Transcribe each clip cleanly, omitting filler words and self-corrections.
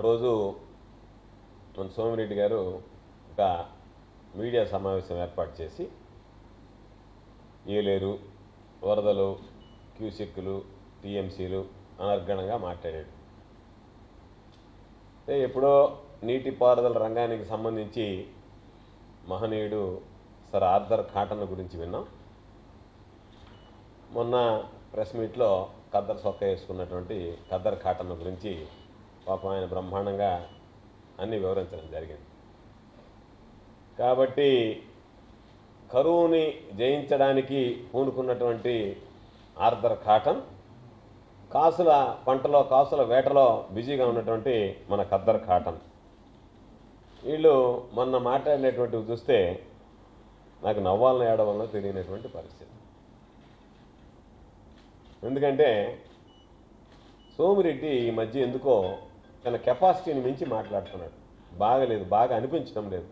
రోజు మన సోమిరెడ్డి గారు ఒక మీడియా సమావేశం ఏర్పాటు చేసి ఏలేరు, వరదలు, క్యూసెక్కులు, టీఎంసీలు అనర్గణంగా మాట్లాడాడు. ఎప్పుడో నీటిపారుదల రంగానికి సంబంధించి మహనీయుడు సర్ ఆర్థర్ కాటన్ గురించి విన్నాం. మొన్న ప్రెస్ మీట్లో ఖద్దర్ సొక్క వేసుకున్నటువంటి ఖద్దర్ కాటన్ గురించి పాపం ఆయన బ్రహ్మాండంగా అన్ని వివరించడం జరిగింది. కాబట్టి కరువుని జయించడానికి పూనుకున్నటువంటి ఆర్థర్ కాటన్ కాసుల పంటలో కాసుల వేటలో బిజీగా ఉన్నటువంటి మన ఖద్దర్ కాటన్ వీళ్ళు మొన్న మాట్లాడినటువంటివి చూస్తే నాకు నవ్వాలని ఏడవాలనో తెలియనటువంటి పరిస్థితి. ఎందుకంటే సోమిరెడ్డి ఈ మధ్య ఎందుకో తన కెపాసిటీని మించి మాట్లాడుతున్నాడు. బాగలేదు, బాగా అనిపించడం లేదు.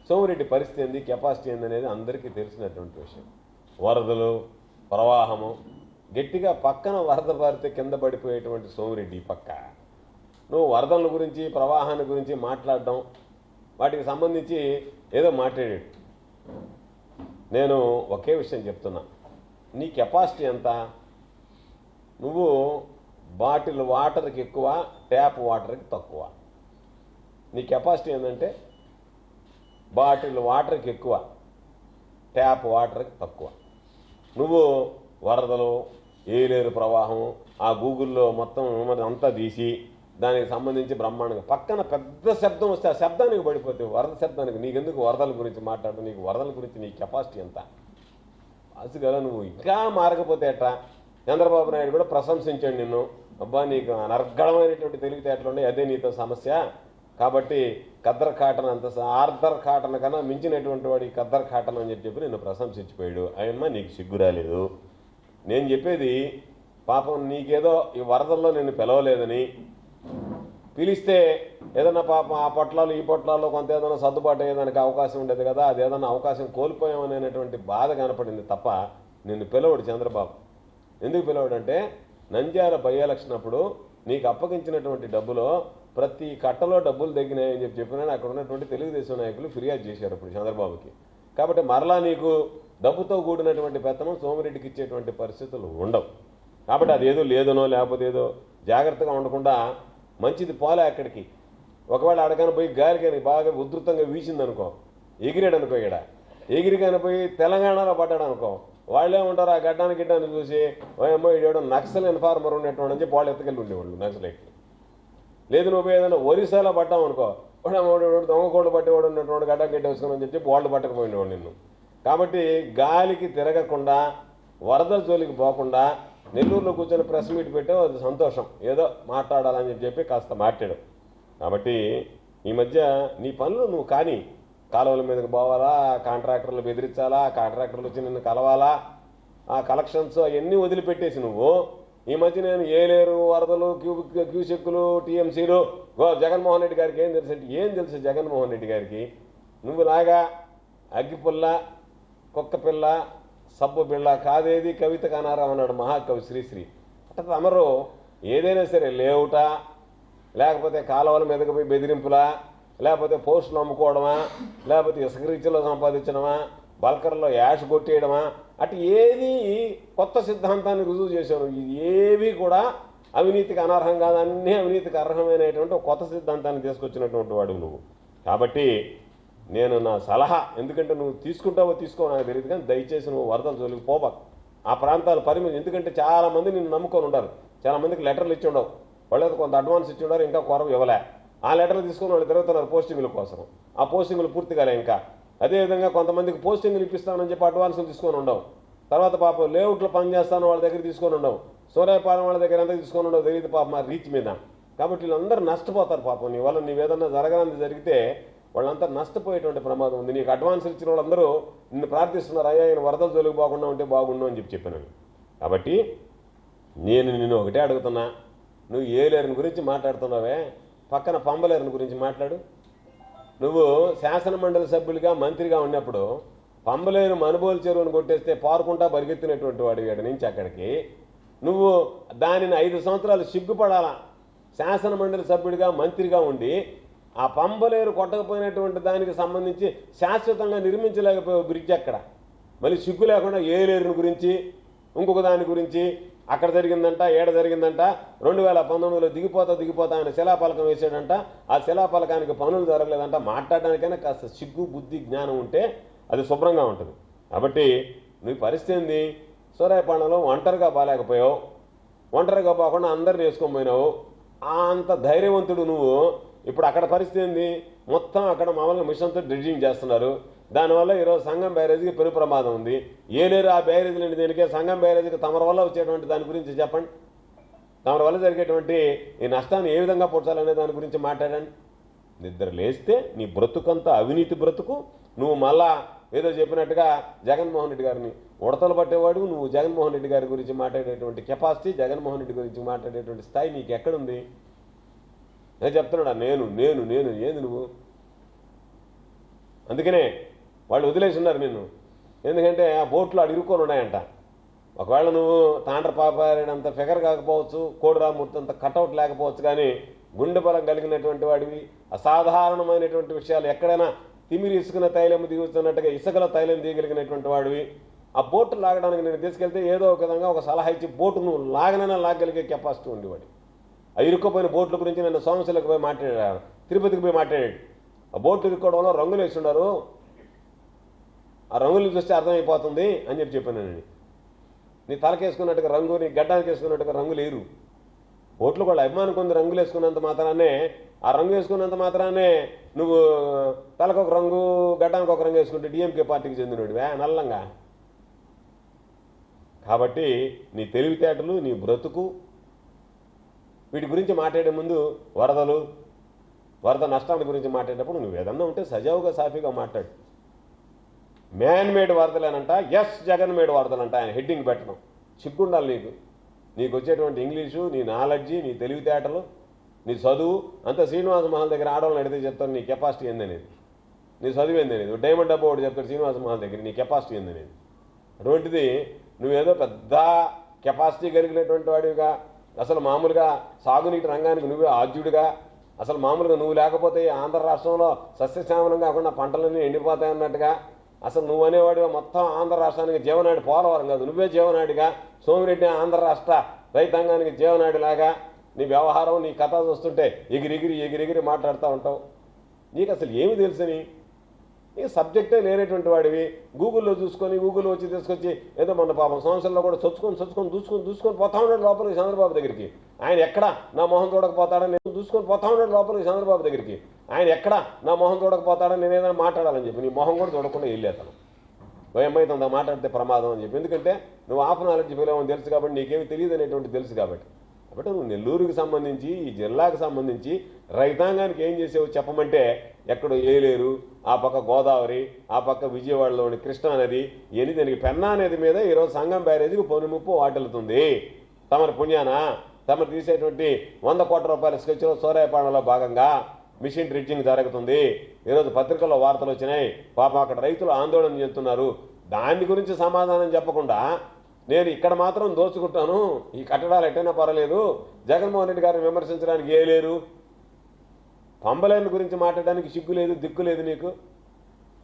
సోమిరెడ్డి పరిస్థితి ఏంది, కెపాసిటీ ఏంది అనేది అందరికీ తెలిసినటువంటి విషయం. వరదలు, ప్రవాహము, గట్టిగా పక్కన వరద పారితే కింద పడిపోయేటువంటి సోమిరెడ్డి పక్క నువ్వు వరదల గురించి ప్రవాహాన్ని గురించి మాట్లాడడం, వాటికి సంబంధించి ఏదో మాట్లాడాడు. నేను ఒకే విషయం చెప్తున్నా, నీ కెపాసిటీ ఎంత? నువ్వు బాటిల్ వాటర్కి ఎక్కువ, ట్యాప్ వాటర్కి తక్కువ. నీ కెపాసిటీ ఏంటంటే బాటిల్ వాటర్కి ఎక్కువ, ట్యాప్ వాటర్కి తక్కువ. నువ్వు వరదలు, ఏలేరు ప్రవాహం, ఆ గూగుల్లో మొత్తం అంతా తీసి దానికి సంబంధించి బ్రహ్మాండంగా పక్కన పెద్ద శబ్దం వస్తే ఆ శబ్దానికి పడిపోతావు. వరద శబ్దానికి నీకెందుకు వరదల గురించి మాట్లాడు? నీకు వరదల గురించి నీ కెపాసిటీ ఎంత? అసలు నువ్వు ఇంకా మారకపోతే ఎట్లా? చంద్రబాబు నాయుడు కూడా ప్రశంసించాడు నిన్ను. అబ్బా నీకు అనర్గళమైనటువంటి తెలివితేటలు ఉన్నాయి, అదే నీతో సమస్య. కాబట్టి ఖద్దర్ కాటన్ అంత ఆర్థర్ కాటన్ కన్నా మించినటువంటి వాడు ఈ ఖద్దర్ కాటన్ అని చెప్పి నిన్ను ప్రశంసించిపోయాడు. ఆయమ్మ నీకు సిగ్గు రాలేదు. నేను చెప్పేది పాపం నీకేదో ఈ వరదల్లో నిన్ను పిలవలేదని, పిలిస్తే ఏదన్నా పాపం ఆ పొట్లాలు ఈ పొట్లాల్లో కొంత ఏదైనా సర్దుబాటు అయ్యేదానికి అవకాశం ఉండేది కదా, అది ఏదన్నా అవకాశం కోల్పోయామనేటువంటి బాధ కనపడింది తప్ప నిన్ను పిలవడు చంద్రబాబు. ఎందుకు పిలవడంటే నంద్యాల బై ఎలక్షన్ అప్పుడు నీకు అప్పగించినటువంటి డబ్బులో ప్రతి కట్టలో డబ్బులు తగ్గినాయని చెప్పినా అక్కడ ఉన్నటువంటి తెలుగుదేశం నాయకులు ఫిర్యాదు చేశారు అప్పుడు చంద్రబాబుకి. కాబట్టి మరలా నీకు డబ్బుతో కూడినటువంటి పెత్తనం సోమిరెడ్డికి ఇచ్చేటువంటి పరిస్థితులు ఉండవు. కాబట్టి అదేదో లేదనో లేకపోతే ఏదో జాగ్రత్తగా ఉండకుండా మంచిది పోలే అక్కడికి. ఒకవేళ అడగానే పోయి గాలికని బాగా ఉధృతంగా వీసిందనుకో, ఎగిరాడు అనుకో, ఇక్కడ ఎగిరి కనిపోయి తెలంగాణలో పడ్డాడు అనుకో, వాళ్ళే ఉంటారు ఆ గడ్డాన్ని గిడ్డాన్ని చూసి ఓయమ్మో ఇడేవడం నక్సల్ ఇన్ఫార్మర్ ఉన్నటువంటి అని చెప్పి వాళ్ళు ఎత్తుకెళ్ళి ఉండేవాళ్ళు నక్సలైట్లు. లేదు నువ్వు ఏదైనా ఒరిస్సాలో పడ్డాం అనుకో, దొంగకోళ్ళు పట్టేవాడు ఉన్నటువంటి గడ్డ గిడ్డ వేసుకుని చెప్పి వాళ్ళు పట్టకపోయినవాడు నిన్ను. కాబట్టి గాలికి తిరగకుండా, వరదల జోలికి పోకుండా నెల్లూరులో కూర్చొని ప్రెస్ మీట్ పెట్టావు, అది సంతోషం. ఏదో మాట్లాడాలని చెప్పి కాస్త మాట్లాడు. కాబట్టి ఈ మధ్య నీ పనులు నువ్వు కానీ, కాలువల మీదకి పోవాలా, కాంట్రాక్టర్లు బెదిరించాలా, కాంట్రాక్టర్లు వచ్చి నిన్ను కలవాలా, ఆ కలెక్షన్స్ అవన్నీ వదిలిపెట్టేసి నువ్వు ఈ మధ్య నేను ఏలేరు, వరదలు, క్యూసెక్కులు, టీఎంసీలు జగన్మోహన్ రెడ్డి గారికి ఏం తెలుసు అంటే ఏం తెలుసు జగన్మోహన్ రెడ్డి గారికి? నువ్వు లాగా అగ్గిపుల్ల, కుక్కపిల్ల, సబ్బు బిళ్ళ కాదేది కవిత కానారా అన్నాడు మహాకవి శ్రీశ్రీ. అంటే తమరు ఏదైనా సరే లేవుటా, లేకపోతే కాలువల మీదకి పోయి బెదిరింపులా, లేకపోతే పోస్టులు అమ్ముకోవడమా, లేకపోతే ఇసుక రీతిలో సంపాదించడమా, బల్కర్లో యాష్ కొట్టేయడమా, అటు ఏది కొత్త సిద్ధాంతాన్ని రుజువు చేశాను. ఇది ఏవి కూడా అవినీతికి అనర్హం కాదు, అన్నీ అవినీతికి అర్హమైనటువంటి ఒక కొత్త సిద్ధాంతాన్ని తీసుకొచ్చినటువంటి వాడు నువ్వు. కాబట్టి నేను నా సలహా, ఎందుకంటే నువ్వు తీసుకుంటావో తీసుకోవో నాకు తెలియదు, కానీ దయచేసి నువ్వు వరదల జోలికి పోబాకు. ఆ ప్రాంతాల పరిమితి, ఎందుకంటే చాలామంది నిన్ను నమ్ముకొని ఉంటారు. చాలామందికి లెటర్లు ఇచ్చి ఉండవు, వాళ్ళకి కొంత అడ్వాన్స్ ఇచ్చి ఉండరు, ఇంకా కొరవ ఇవ్వలే. ఆ లెటర్లు తీసుకుని వాళ్ళు తిరుగుతున్నారు పోస్టింగుల కోసం. ఆ పోస్టింగులు పూర్తి కాలే ఇంకా. అదేవిధంగా కొంతమందికి పోస్టింగులు ఇప్పిస్తానని చెప్పి అడ్వాన్సులు తీసుకొని ఉండవు. తర్వాత పాపం లేఅవుట్లో పనిచేస్తాను వాళ్ళ దగ్గర తీసుకొని ఉండవు, సూర్యాపాలెం వాళ్ళ దగ్గర ఎంత తీసుకొని ఉండవు తెలియదు పాపం మా రీచ్ మీద. కాబట్టి వీళ్ళందరూ నష్టపోతారు పాపం. నీ వల్ల నీవేదన్నా జరగడానికి జరిగితే వాళ్ళంతా నష్టపోయేటువంటి ప్రమాదం ఉంది. నీకు అడ్వాన్సులు ఇచ్చిన వాళ్ళందరూ నిన్ను ప్రార్థిస్తున్నారు, అయ్యా ఆయన వరదలు జోలికి పోకుండా ఉంటే బాగుండు అని చెప్పాను. కాబట్టి నేను నిన్ను ఒకటే అడుగుతున్నా, నువ్వు ఏలేరుని గురించి మాట్లాడుతున్నావే, పక్కన పంబలేరుని గురించి మాట్లాడు. నువ్వు శాసనమండలి సభ్యులుగా మంత్రిగా ఉన్నప్పుడు పంబలేరు మనుబోలు చెరువును కొట్టేస్తే పారుకుంటా పరిగెత్తినటువంటి వాడు ఇక్కడ నుంచి అక్కడికి. నువ్వు దానిని 5 సంవత్సరాలు సిగ్గుపడాలా, శాసనమండలి సభ్యుడిగా మంత్రిగా ఉండి ఆ పంపలేరు కొట్టకపోయినటువంటి దానికి సంబంధించి శాశ్వతంగా నిర్మించలేకపోయే బ్రిడ్జ్ అక్కడ మళ్ళీ సిగ్గు లేకుండా ఏలేరుని గురించి ఇంకొక దాని గురించి అక్కడ జరిగిందంట ఏడ జరిగిందంట 2019లో దిగిపోతా ఆయన శిలాపలకం వేసాడంట ఆ శిలాపలకానికి పనులు జరగలేదంట మాట్లాడడానికైనా కాస్త సిగ్గు బుద్ధి జ్ఞానం ఉంటే అది శుభ్రంగా ఉంటుంది. కాబట్టి నీ పరిస్థితి ఏంది? సూరాయపాండలో ఒంటరిగా బాలేకపోయావు, ఒంటరిగా పోకుండా అందరిని వేసుకొని పోయినావు. అంత ధైర్యవంతుడు నువ్వు. ఇప్పుడు అక్కడ పరిస్థితి ఏంది? మొత్తం అక్కడ మామూలుగా మిషన్తో డ్రెడ్జింగ్ చేస్తున్నారు. దానివల్ల ఈరోజు సంగం బ్యారేజీకి పెను ప్రమాదం ఉంది. ఏలేరు ఆ బ్యారేజీలు అండి దీనికే సంగం బ్యారేజీకి తమర వల్ల వచ్చేటువంటి దాని గురించి చెప్పండి. తమర వల్ల జరిగేటువంటి ఈ నష్టాన్ని ఏ విధంగా పూడ్చాలనే దాని గురించి మాట్లాడండి. నిద్ర లేస్తే నీ బ్రతుకంతా అవినీతి బ్రతుకు. నువ్వు మళ్ళా ఏదో చెప్పినట్టుగా జగన్మోహన్ రెడ్డి గారిని ఉడతలు పట్టేవాడు. నువ్వు జగన్మోహన్ రెడ్డి గారి గురించి మాట్లాడేటువంటి కెపాసిటీ, జగన్మోహన్ రెడ్డి గురించి మాట్లాడేటువంటి స్థాయి నీకు ఎక్కడుంది? నేను చెప్తున్నాడా నేను నేను నేను ఏంది నువ్వు? అందుకనే వాళ్ళు వదిలేసి ఉన్నారు నిన్ను. ఎందుకంటే ఆ బోట్లు అటు ఇరుక్కొని ఉన్నాయంట. ఒకవేళ నువ్వు తాండ్ర పాపారేనంత ఫిగర్ కాకపోవచ్చు, కోడిరామూర్తి అంత కటౌట్ లేకపోవచ్చు, కానీ గుండె బలం కలిగినటువంటి వాడివి. అసాధారణమైనటువంటి విషయాలు ఎక్కడైనా తిమిరి ఇసుకున్న తైలం దిగుతున్నట్టుగా ఇసుకలో తైలం దిగలిగినటువంటి వాడివి. ఆ బోటు లాగడానికి నేను తీసుకెళ్తే ఏదో ఒక విధంగా ఒక సలహా ఇచ్చి బోటు నువ్వు లాగనైనా లాగలిగే కెపాసిటీ ఉండేవాడు. ఆ ఇరుక్కుపోయిన బోట్ల గురించి నేను సోమశిలకు పోయి మాట్లాడాడు, తిరుపతికి పోయి మాట్లాడాడు. ఆ బోట్లు ఇరుక్కోవడంలో రంగులు వేసి ఉన్నారు, ఆ రంగులు చూస్తే అర్థమైపోతుంది అని చెప్పాను నేను. నీ తలకేసుకున్నట్టుగా రంగు, నీ గడ్డానికి వేసుకున్నట్టుగా రంగు లేరు. ఓట్లు కూడా అభిమానం కొంది రంగులు వేసుకున్నంత మాత్రానే, ఆ రంగు వేసుకున్నంత మాత్రానే నువ్వు తలకు ఒక రంగు గడ్డానికి ఒక రంగు వేసుకుంటే డిఎంకే పార్టీకి చెందినవాడివే నల్లంగా. కాబట్టి నీ తెలివితేటలు, నీ బ్రతుకు, వీటి గురించి మాట్లాడే ముందు వరద నష్టాల గురించి మాట్లాడేటప్పుడు నువ్వు ఏదన్నా ఉంటే సజావుగా సాఫీగా మాట్లాడు. మ్యాన్ మేడ్ వరదలేనంట, ఎస్ జగన్ మేడ్ వరదలంట ఆయన హెడ్డింగ్ పెట్టడం. సిగ్గుండాలి నీకు వచ్చేటువంటి ఇంగ్లీషు, నీ నాలెడ్జి, నీ తెలివితేటలు, నీ చదువు అంతా శ్రీనివాస మహల్ దగ్గర ఆడవాళ్ళని అడిగితే చెప్తాను నీ కెపాసిటీ ఏందనేది, నీ చదువు ఏందనేది. డైమండ్ డబ్బా ఒకటి చెప్తాడు శ్రీనివాస మహల్ దగ్గర నీ కెపాసిటీ ఏందనేది. అటువంటిది నువ్వేదో పెద్ద కెపాసిటీ కలిగినటువంటి వాడివిగా, అసలు మామూలుగా సాగునీటి రంగానికి నువ్వే ఆద్యుడిగా, అసలు మామూలుగా నువ్వు లేకపోతే ఆంధ్ర రాష్ట్రంలో సస్యశ్యామలం కాకుండా పంటలన్నీ ఎండిపోతాయన్నట్టుగా, అసలు నువ్వు అనేవాడిగా మొత్తం ఆంధ్ర రాష్ట్రానికి జీవనాడి పోలవరం కాదు, నువ్వే జీవనాడిగా, సోమిరెడ్డి ఆంధ్ర రాష్ట్ర రైతాంగానికి జీవనాడిలాగా నీ వ్యవహారం, నీ కథ చూస్తుంటే ఎగిరిగిరి మాట్లాడుతూ ఉంటావు. నీకు అసలు ఏమి తెలుసని? నీకు సబ్జెక్టే లేనటువంటి వాడివి. గూగుల్లో చూసుకొని గూగుల్లో వచ్చి తీసుకొచ్చి ఏదో మన పాపం సంవత్సరంలో కూడా దూసుకొని పోతా ఉన్నాడు లోపలికి చంద్రబాబు దగ్గరికి. ఆయన ఎక్కడ నా మొహం చూడకపోతాడని నేను దూసుకొని పోతా ఉన్నాడు లోపలికి చంద్రబాబు దగ్గరికి. ఆయన ఎక్కడ నా మొహం చూడకపోతాడని నేను ఏదైనా మాట్లాడాలని చెప్పి నీ మొహం కూడా చూడకుండా వెళ్ళేతాను. భయమైతుందా మాట్లాడితే ప్రమాదం అని చెప్పి. ఎందుకంటే నువ్వు ఆఫ్ నాలెడ్జ్ పిలవని తెలుసు కాబట్టి, నీకేమి తెలియదు అనేటువంటి తెలుసు కాబట్టి. కాబట్టి నువ్వు నెల్లూరుకి సంబంధించి, ఈ జిల్లాకు సంబంధించి రైతాంగానికి ఏం చేసావు చెప్పమంటే, ఎక్కడో ఏలేరు, ఆ పక్క గోదావరి, ఆ పక్క విజయవాడలోని కృష్ణా నది, ఇవన్నీ దానికి పెన్నా నది మీద ఈరోజు సంగం బ్యారేజీకి పొనుముప్పు వాటిల్లుతుంది. తమరి పుణ్యాన తమరు తీసేటువంటి 100 కోట్ల రూపాయల స్కెచ్లో సూరాయపాడంలో భాగంగా మిషన్ డ్రిడ్జింగ్ జరుగుతుంది. ఈరోజు పత్రికల్లో వార్తలు వచ్చినాయి. పాపం అక్కడ రైతులు ఆందోళన చేస్తున్నారు. దాని గురించి సమాధానం చెప్పకుండా నేను ఇక్కడ మాత్రం దోచుకుంటాను, ఈ కట్టడాలు ఎట్టైనా పర్వాలేదు, జగన్మోహన్ రెడ్డి గారిని విమర్శించడానికి ఏ లేరు, పంబలేని గురించి మాట్లాడడానికి సిగ్గు లేదు, దిక్కు లేదు నీకు.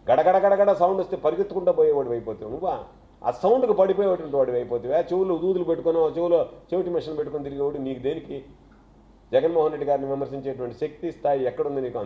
గడగడ సౌండ్ వస్తే పరిగెత్తుకుంటూ పోయేవాడు అయిపోతావు నువ్వు. ఆ సౌండ్కి పడిపోయేటువంటి వాడు అయిపోతావా? చెవులు దూదులు పెట్టుకుని, చెవులో చెవిటి మిషన్ పెట్టుకొని తిరిగేవాడు. నీకు దేనికి? జగన్మోహన్ రెడ్డి గారిని విమర్శించేటువంటి శక్తి స్థాయి ఎక్కడుంది నీకు?